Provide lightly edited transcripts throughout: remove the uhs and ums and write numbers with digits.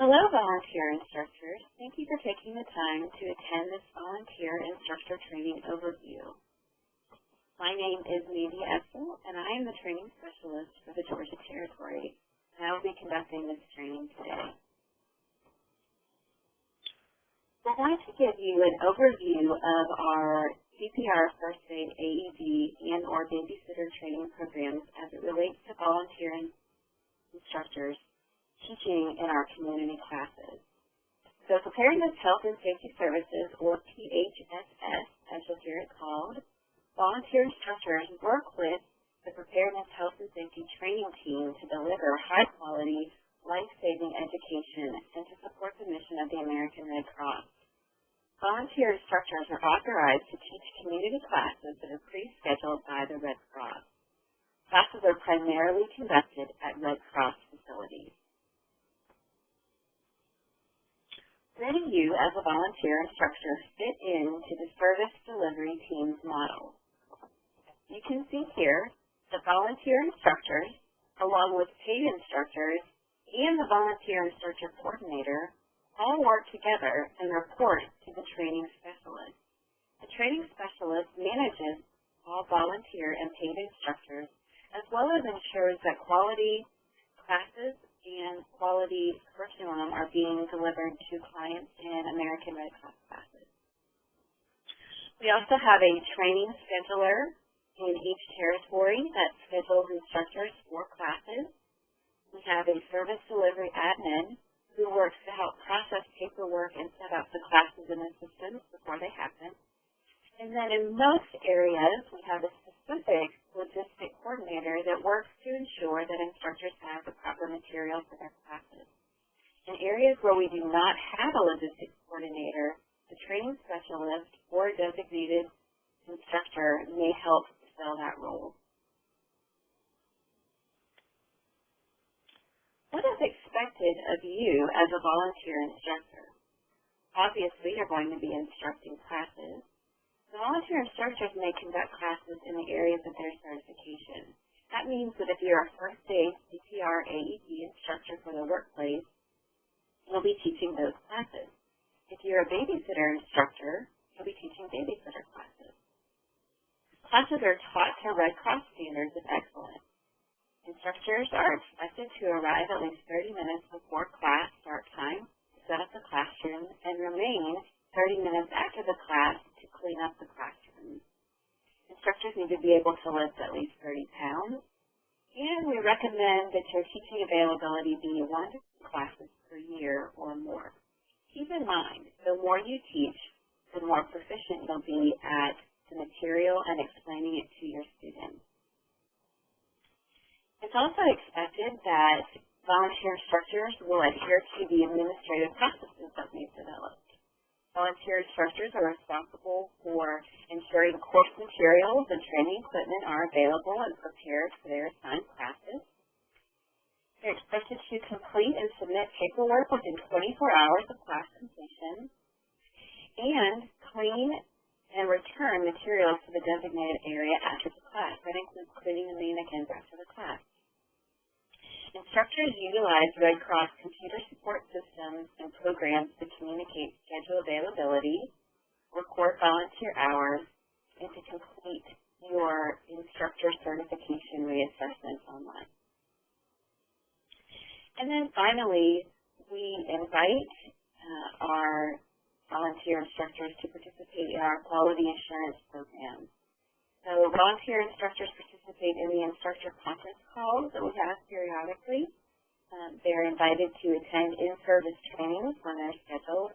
Hello, volunteer instructors. Thank you for taking the time to attend this volunteer instructor training overview. My name is Mandy Essel, and I am the training specialist for the Georgia Territory, and I will be conducting this training today. We're going to give you an overview of our CPR First Aid AED and or babysitter training programs as it relates to volunteer instructors teaching in our community classes. So Preparedness Health and Safety Services, or PHSS, as you'll hear it called, volunteer instructors work with the Preparedness Health and Safety training team to deliver high-quality, life-saving education and to support the mission of the American Red Cross. Volunteer instructors are authorized to teach community classes that are pre-scheduled by the Red Cross. Classes are primarily conducted at Red Cross facilities. Where do you, as a volunteer instructor, fit into the service delivery team's model? You can see here the volunteer instructors, along with paid instructors, and the volunteer instructor coordinator all work together and report to the training specialist. The training specialist manages all volunteer and paid instructors, as well as ensures that quality classes and quality curriculum are being delivered to clients in American Red Cross classes. We also have a training scheduler in each territory that schedules instructors for classes. We have a service delivery admin who works to help process paperwork and set up the classes in the systems before they happen. And then in most areas, we have a specific logistic coordinator that works to ensure that instructors have the proper material for their classes. In areas where we do not have a logistics coordinator, the training specialist or designated instructor may help fill that role. What is expected of you as a volunteer instructor? Obviously, you're going to be instructing classes. The volunteer instructors may conduct classes in the areas of their certification. That means that if you're a first aid CPR AED instructor for the workplace, you'll be teaching those classes. If you're a babysitter instructor, you'll be teaching babysitter classes. Classes are taught to Red Cross standards of excellence. Instructors are expected to arrive at least 30 minutes before class start time to set up the classroom and remain 30 minutes after the class to clean up the classroom. Instructors need to be able to lift at least 30 pounds, and we recommend that your teaching availability be 1 to 2 classes per year or more. Keep in mind, the more you teach, the more proficient you'll be at the material and explaining it to your students. It's also expected that volunteer instructors will adhere to the administrative processes that we've developed. Volunteer instructors are responsible for ensuring course materials and training equipment are available and prepared for their assigned classes. They're expected to complete and submit paperwork within 24 hours of class completion and clean and return materials to the designated area after the class. That includes cleaning the mannequins after the class. Instructors utilize Red Cross computer support systems and programs to communicate schedule availability, record volunteer hours, and to complete your instructor certification reassessment online. And then finally, we invite our volunteer instructors to participate in our quality assurance program. So volunteer instructors participate in the instructor conference calls that we have periodically. They're invited to attend in-service trainings when they're scheduled.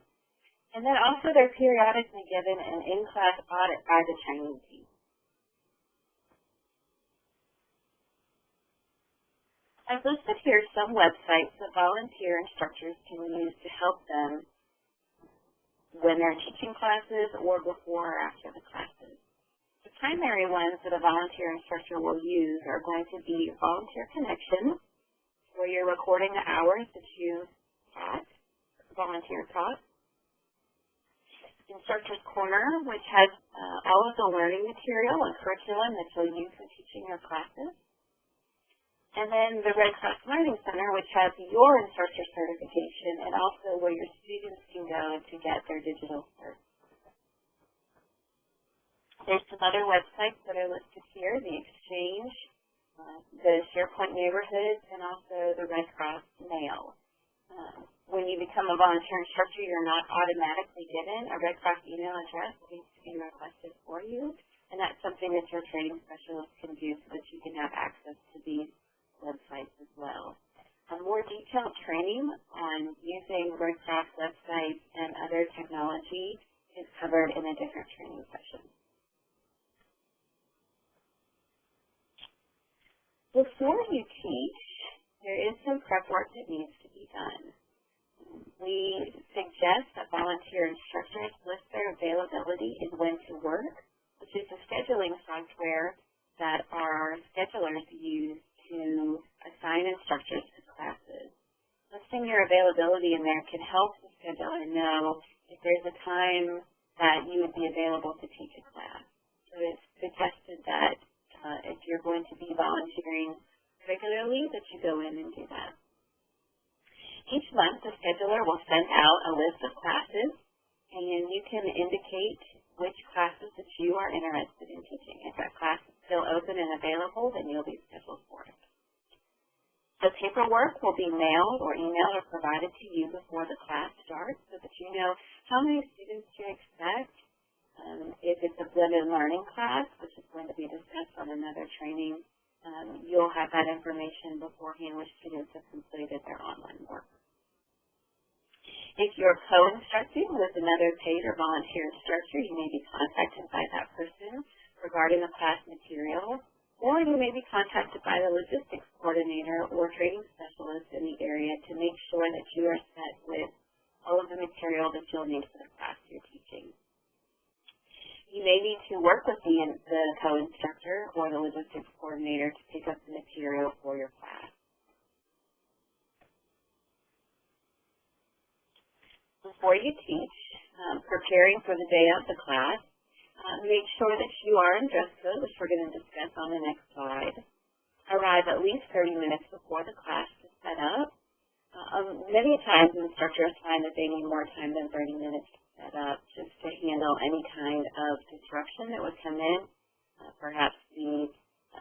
And then also they're periodically given an in-class audit by the training team. I've listed here some websites that volunteer instructors can use to help them when they're teaching classes or before or after the classes. The primary ones that a volunteer instructor will use are going to be Volunteer Connection, where you're recording the hours that you volunteer taught. Instructor's Corner, which has all of the learning material and curriculum that you'll use in teaching your classes. And then the Red Cross Learning Center, which has your instructor certification and also where your students can go to get their digital cert. There's some other websites that are listed here, the Exchange, the SharePoint Neighborhoods, and also the Red Cross Mail. When you become a volunteer instructor, you're not automatically given a Red Cross email address. It needs to be requested for you, and that's something that your training specialist can do so that you can have access to these websites as well. More detailed training on using Red Cross websites and other technology is covered in a different training session. Before you teach, there is some prep work that needs to be done. We suggest that volunteer instructors list their availability and when to work, which is a scheduling software that our schedulers use to assign instructors to classes. Listing your availability in there can help the scheduler know if there's a time that you would be available to teach a class. So it's suggested that if you're going to be volunteering regularly, that you go in and do that. Each month, the scheduler will send out a list of classes, and you can indicate which classes that you are interested in teaching. If that class is still open and available, then you'll be scheduled for it. The paperwork will be mailed or emailed or provided to you before the class starts so that you know how many students you expect. If it's a blended learning class, which is going to be discussed on another training, you'll have that information beforehand which students have completed their online work. If you're co-instructing with another paid or volunteer instructor, you may be contacted by that person regarding the class material, or you may be contacted by the logistics coordinator or training specialist in the area to make sure that you are set with all of the material that you'll need for the class you're teaching. You may need to work with the co-instructor or the logistics coordinator to pick up the material for your class. Before you teach, preparing for the day of the class, make sure that you are in dress code, which we're going to discuss on the next slide. Arrive at least 30 minutes before the class to set up. Many times instructors find that they need more time than 30 minutes to set up just to handle any kind of disruption that would come in. Perhaps the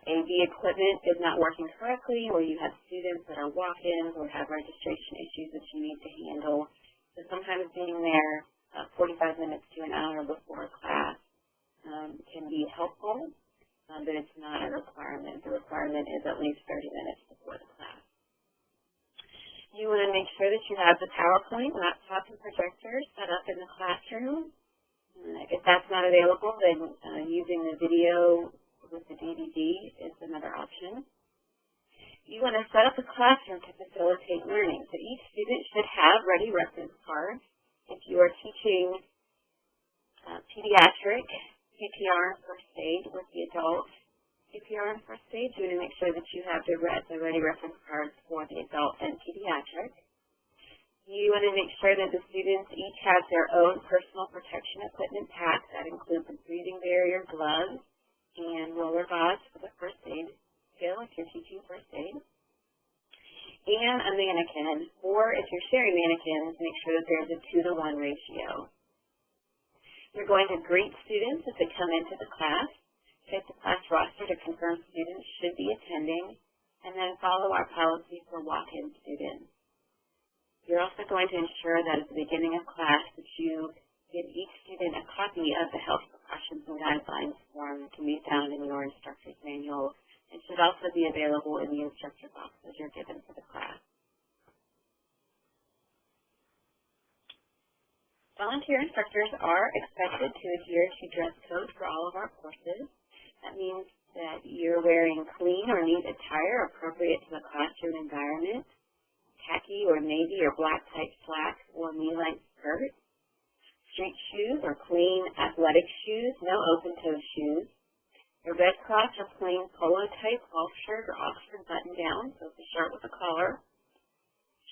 AV equipment is not working correctly, or you have students that are walk-ins or have registration issues that you need to handle. So sometimes being there 45 minutes to an hour before class can be helpful, but it's not a requirement. The requirement is at least 30 minutes before the class. You want to make sure that you have the PowerPoint, laptop, and projector set up in the classroom. If that's not available, then using the video with the DVD is another option. You want to set up a classroom to facilitate learning. So each student should have ready reference cards. If you are teaching pediatric CPR and first aid with the adult CPR and first aid, you want to make sure that you have the ready reference cards for the adult and pediatric. You want to make sure that the students each have their own personal protection equipment pack. That includes a breathing barrier, gloves, and roller gauze for the first aid skill if you're teaching first aid, and a mannequin, or if you're sharing mannequins, make sure that there's a 2-to-1 ratio. You're going to greet students as they come into the class, check the class roster to confirm students should be attending, and then follow our policy for walk-in students. You're also going to ensure that at the beginning of class that you give each student a copy of the health precautions and guidelines form that can be found in your instructor's manual. It should also be available in the instructor boxes you're given for the class. Volunteer instructors are expected to adhere to dress code for all of our courses. That means that you're wearing clean or neat attire appropriate to the classroom environment, khaki or navy or black type slacks or knee-length skirts, street shoes or clean athletic shoes, no open-toe shoes, a Red Cross or plain polo-type golf shirt or Oxford button-down, so it's a shirt with a collar.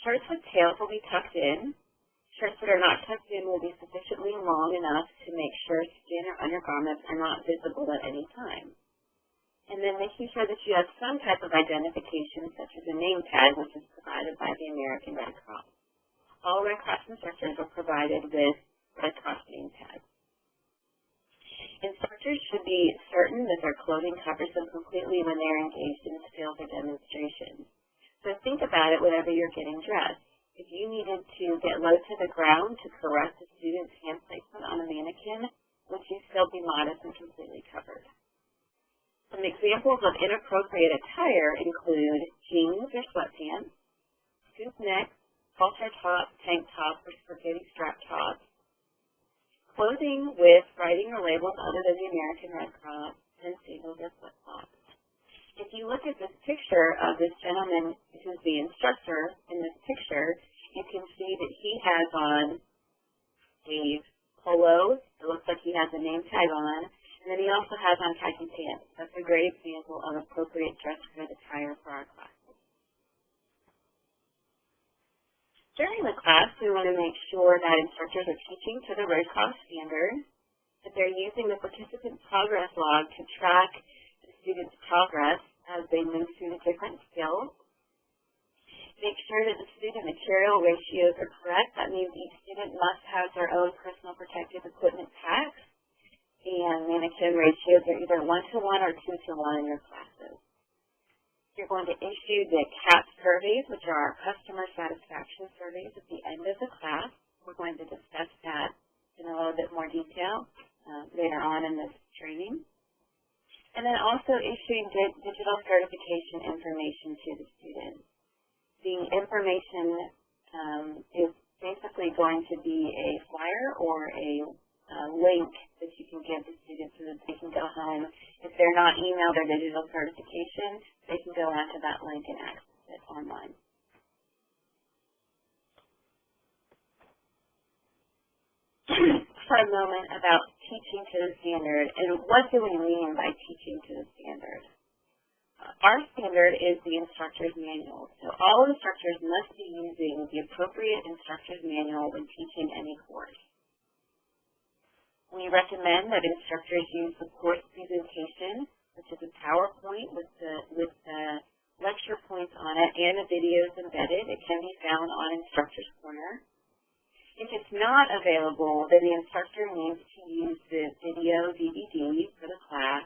Shirts with tails will be tucked in. Shirts that are not tucked in will be sufficiently long enough to make sure skin or undergarments are not visible at any time. and then making sure that you have some type of identification, such as a name tag, which is provided by the American Red Cross. All Red Cross instructors are provided with Red Cross name tags. Instructors should be certain that their clothing covers them completely when they are engaged in skills or demonstrations. So think about it whenever you're getting dressed. If you needed to get low to the ground to correct a student's hand placement on a mannequin, would you still be modest and completely covered? Some examples of inappropriate attire include jeans or sweatpants, scoop necks, halter tops, tank tops, or spaghetti strap tops, clothing with writing or labels other than the American Red Cross, and sandals or flip-flops. If you look at this picture of this gentleman who's the instructor in this picture, you can see that he has on a polo. It looks like he has a name tag on. And then he also has on khaki pants. That's a great example of appropriate dress code attire for our class. During the class, we want to make sure that instructors are teaching to the Red Cross standard, that they're using the participant progress log to track the students' progress as they move through the different skills. Make sure that the student material ratios are correct. That means each student must have their own personal protective equipment packs, and mannequin ratios are either 1:1 or 2:1 in your classes. You're going to issue the CAP surveys, which are our customer satisfaction surveys, at the end of the class. We're going to discuss that in a little bit more detail later on in this training. And then also issuing digital certification information to the students. The information is basically going to be a flyer or a link that you can give the students so that they can go home. If they're not emailed their digital certification, they can go onto that link and access it online. For a moment about teaching to the standard, and what do we mean by teaching to the standard? Our standard is the instructor's manual. So all instructors must be using the appropriate instructor's manual when teaching any course. We recommend that instructors use the course presentation, which is a PowerPoint with the lecture points on it and the videos embedded. It can be found on Instructor's Corner. If it's not available, then the instructor needs to use the video DVD for the class,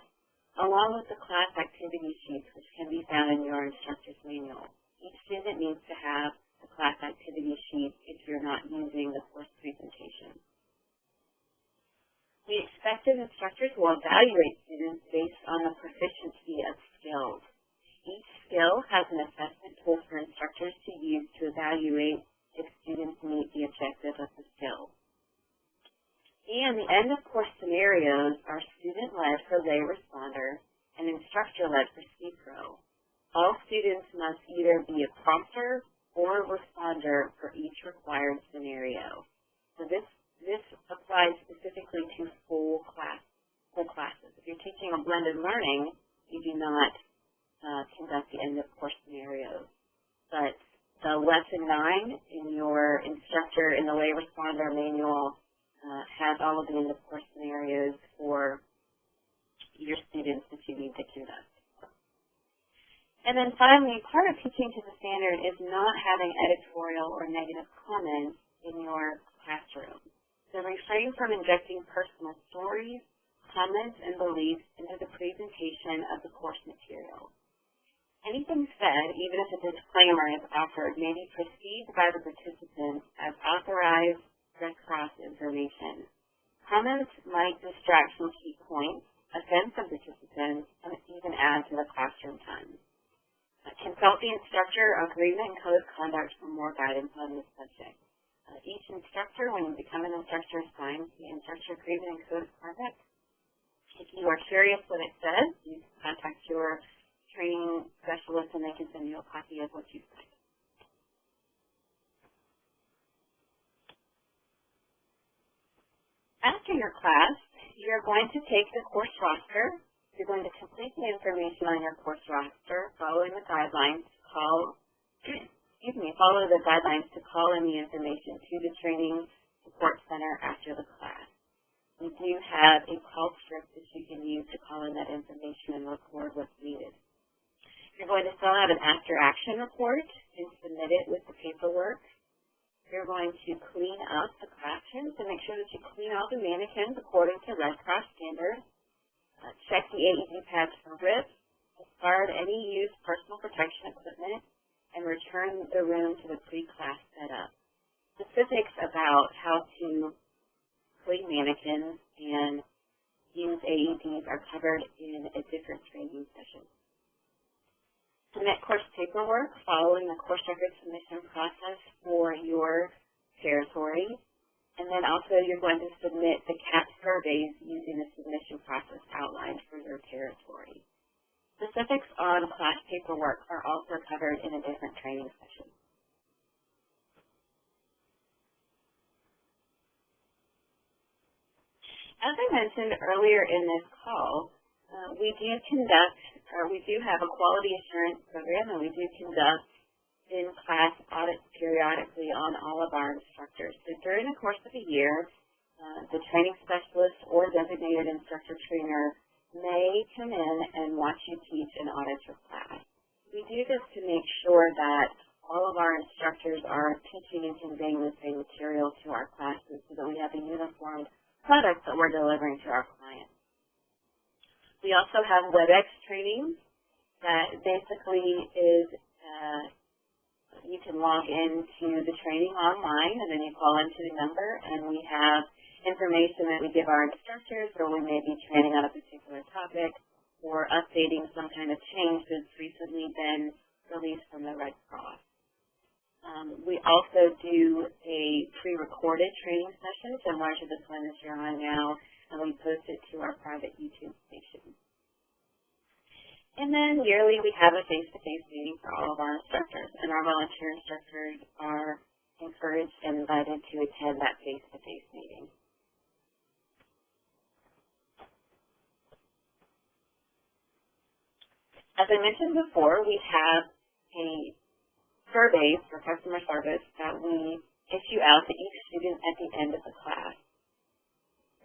along with the class activity sheets, which can be found in your instructor's manual. Each student needs to have the class activity sheet if you're not using the course presentation. We expect that instructors will evaluate students based on the proficiency of skills. Each skill has an assessment tool for instructors to use to evaluate if students meet the objective of the skill. And the end-of-course scenarios are student-led for lay responder and instructor-led for CPRO. All students must either be a prompter or a responder for each required scenario. So this applies specifically to full classes. If you're teaching a blended learning, you do not conduct the end-of-course scenarios. But the lesson 9 in your instructor in the lay responder manual has all of the end-of-course scenarios for your students that you need to conduct. And then finally, part of teaching to the standard is not having editorial or negative comments in your classroom. So refrain from injecting personal stories, comments, and beliefs into the presentation of the course material. Anything said, even if a disclaimer is offered, may be perceived by the participants as authorized Red Cross information. Comments might distract from key points, offend some participants, and even add to the classroom time. Consult the instructor agreement and code of conduct for more guidance on this subject. Each instructor, when you become an instructor, signs the instructor agreement and code of conduct. If you are curious what it says, you contact your training specialist and they can send you a copy of what you signed. After your class, you're going to take the course roster. You're going to complete the information on your course roster, following the guidelines to call in the information to the Training Support Center after the class. We do have a call script that you can use to call in that information and record what's needed. You're going to fill out an after-action report and submit it with the paperwork. You're going to clean up the classroom to make sure that you clean all the mannequins according to Red Cross standards. Check the AED pads for rips, discard any used personal protection equipment, and return the room to the pre-class setup. Specifics about how to clean mannequins and use AEDs are covered in a different training session. Submit course paperwork following the course record submission process for your territory. And then also you're going to submit the CAP surveys using the submission process outlined for your territory. Specifics on class paperwork are also covered in a different training session. As I mentioned earlier in this call, we do have a quality assurance program, and we do conduct in-class audits periodically on all of our instructors. So during the course of a year, the training specialist or designated instructor trainer may come in and watch you teach and audit your class. We do this to make sure that all of our instructors are teaching and conveying the same material to our classes so that we have a uniform product that we're delivering to our clients. We also have WebEx training that basically is, you can log into the training online and then you call into the number, and we have information that we give our instructors, or we may be training on a particular topic or updating some kind of change that's recently been released from the Red Cross. We also do a pre-recorded training session similar to this one that you're on now, and we post it to our private YouTube station. And then yearly we have a face-to-face meeting for all of our instructors, and our volunteer instructors are encouraged and invited to attend that face-to-face meeting. As I mentioned before, we have a surveys for customer service that we issue out to each student at the end of the class.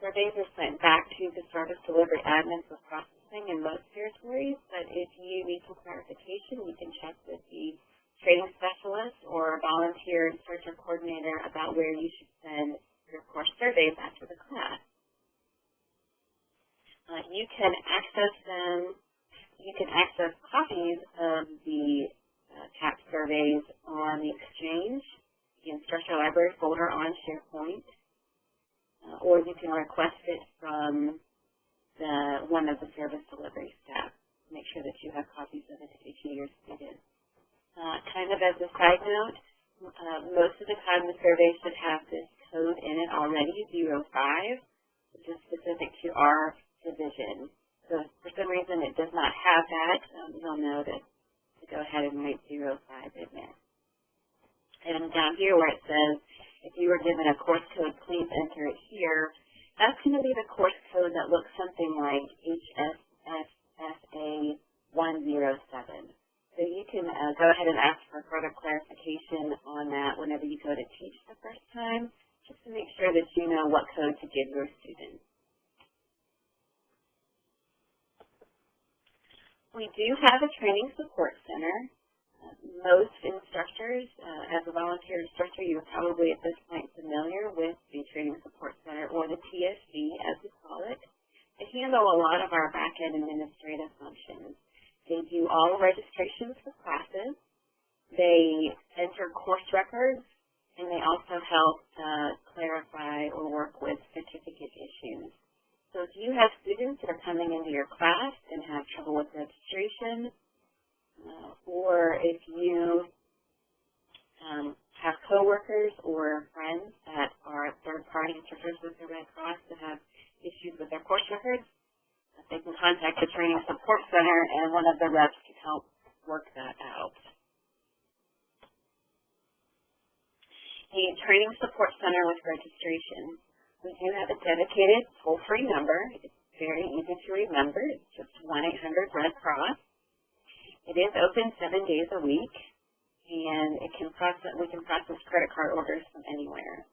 Surveys are sent back to the service delivery admin for processing in most territories, but if you need some clarification, you can check with the training specialist or volunteer instructor coordinator about where you should send your course surveys after the class. You can access them. You can access copies of the CAP surveys on the Exchange, the Instructor Library folder on SharePoint, or you can request it from one of the service delivery staff. Make sure that you have copies of it to issue your students. Kind of as a side note, most of the time the survey should have this code in it already, 05, which is specific to our division. So if for some reason it does not have that, you'll know to go ahead and write 05 in there. And down here where it says, if you were given a course code, please enter it here. That's going to be the course code that looks something like HSSA 107. So you can go ahead and ask for further clarification on that whenever you go to teach the first time, just to make sure that you know what code to give your students. We do have a training support center. Most instructors, as a volunteer instructor, you're probably at this point familiar with the Training Support Center, or the TSC as we call it. They handle a lot of our back-end administrative functions. They do all registrations for classes. They enter course records, and they also help clarify or work with certificate issues. So if you have students that are coming into your class and have trouble with registration, or if you have coworkers or friends that are third-party instructors with the Red Cross that have issues with their course records, they can contact the Training Support Center, and one of the reps can help work that out. The Training Support Center with registration. We do have a dedicated toll-free number. It's very easy to remember. It's just 1-800-RED Cross. It is open 7 days a week, and we can process credit card orders from anywhere.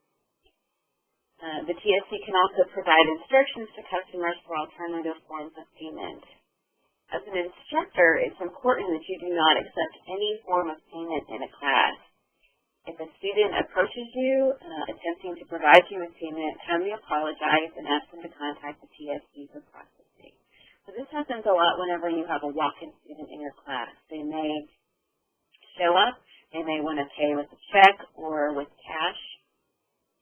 The TSC can also provide instructions to customers for alternative forms of payment. As an instructor, it's important that you do not accept any form of payment in a class. If a student approaches you attempting to provide you with payment, kindly apologize and ask them to contact the TSC for processing. So this happens a lot whenever you have a walk-in student in your class. They may show up, they may want to pay with a check or with cash.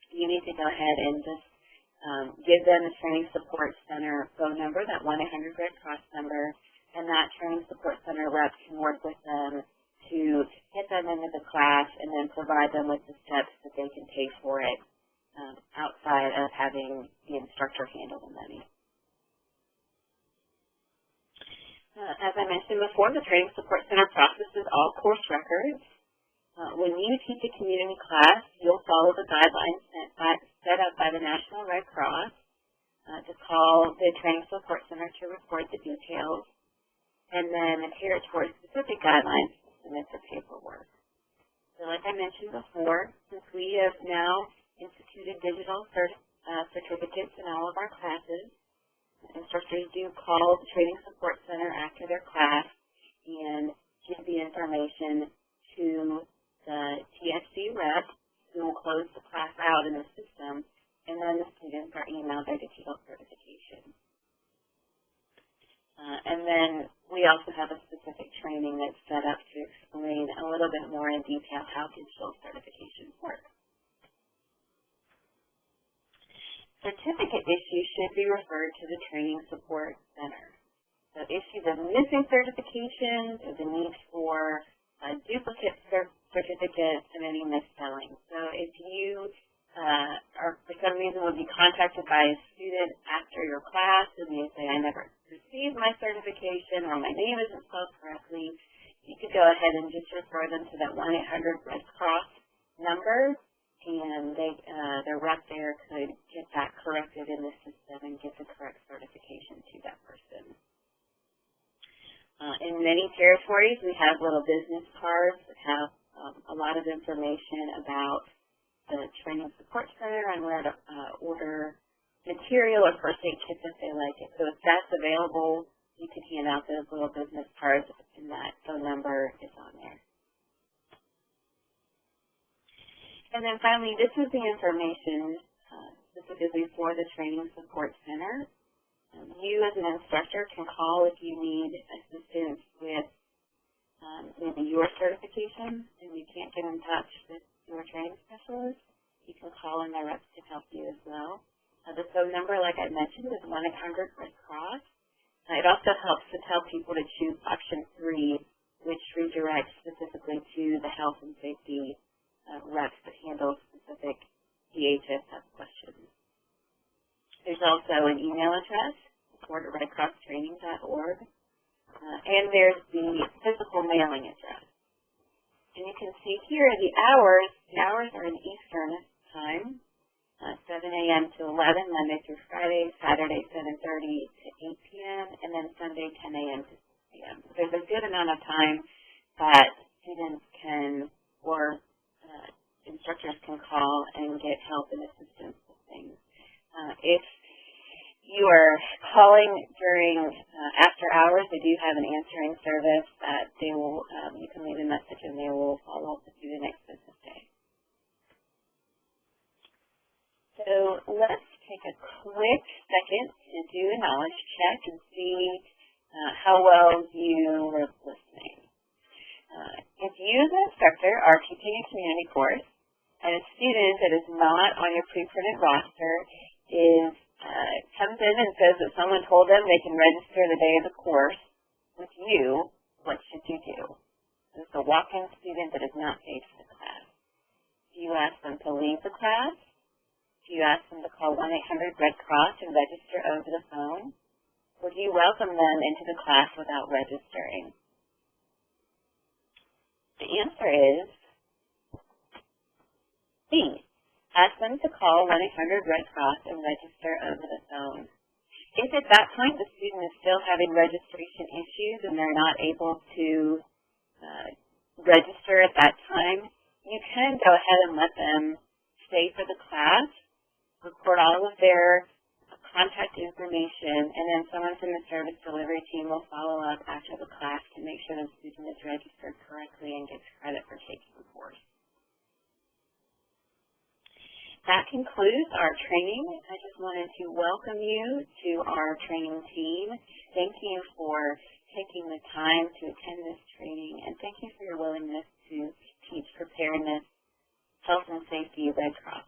You need to go ahead and just give them the Training Support Center phone number, that 1-800-RED CROSS number, and that Training Support Center rep can work with them to get them into the class and then provide them with the steps that they can pay for it outside of having the instructor handle the money. As I mentioned before, the Training Support Center processes all course records. When you teach a community class, you'll follow the guidelines set up by the National Red Cross to call the Training Support Center to report the details, and then adhere to our specific guidelines to submit the paperwork. So like I mentioned before, since we have now instituted digital certificates in all of our classes, instructors do call the Training Support Center after their class and give the information to the TSC rep, who will close the class out in the system, and then the students are emailed their digital certification. And then we also have a specific training that's set up to explain a little bit more in detail how digital certifications work. Certificate issues should be referred to the Training Support Center. So issues of missing certifications or the need for duplicate certificates and any misspelling. So if you or for some reason would be contacted by a student after your class and you say, I never received my certification or my name isn't spelled correctly, you could go ahead and just refer them to that 1-800-RED CROSS number, and their rep there could get that corrected in the system and get the correct certification to that person. In many territories, we have little business cards that have a lot of information about the Training Support Center and where to order material or first aid kits if they like it. So if that's available, you can hand out those little business cards and that phone number is on there. And then finally, this is the information specifically for the Training Support Center. You as an instructor can call if you need assistance with maybe your certification and you can't get in touch with your training specialist. You can call and their reps can help you as well. The phone number, like I mentioned, is 1-800-RED CROSS. It also helps to tell people to choose option 3, which redirects specifically to the health and safety reps that handle specific DHS questions. There's also an email address, support@redcrosstraining.org, and there's the physical mailing address. And you can see here the hours. The hours are in Eastern time, 7 a.m. to 11, Monday through Friday, Saturday 7:30 to 8 p.m., and then Sunday 10 a.m. to 6 p.m. There's a good amount of time that students can or instructors can call and get help and assistance with things. If you are calling during after hours, they do have an answering service that they will, you can leave a message and they will follow up with you the next business day. So let's take a quick second to do a knowledge check and see how well you were listening. If you as an instructor are teaching a community course and a student that is not on your pre-printed roster comes in and says that someone told them they can register the day of the course with you, what should you do? This is a walk-in student that is not paid for the class. Do you ask them to leave the class? Do you ask them to call 1-800-RED CROSS and register over the phone? Or do you welcome them into the class without registering? The answer is B. Ask them to call 1-800-RED CROSS and register over the phone. If at that point the student is still having registration issues and they're not able to register at that time, you can go ahead and let them stay for the class record all of their contact information, and then someone from the service delivery team will follow up after the class to make sure the student is registered correctly and gets credit for taking the course. That concludes our training. I just wanted to welcome you to our training team. Thank you for taking the time to attend this training, and thank you for your willingness to teach preparedness, health and safety Red Cross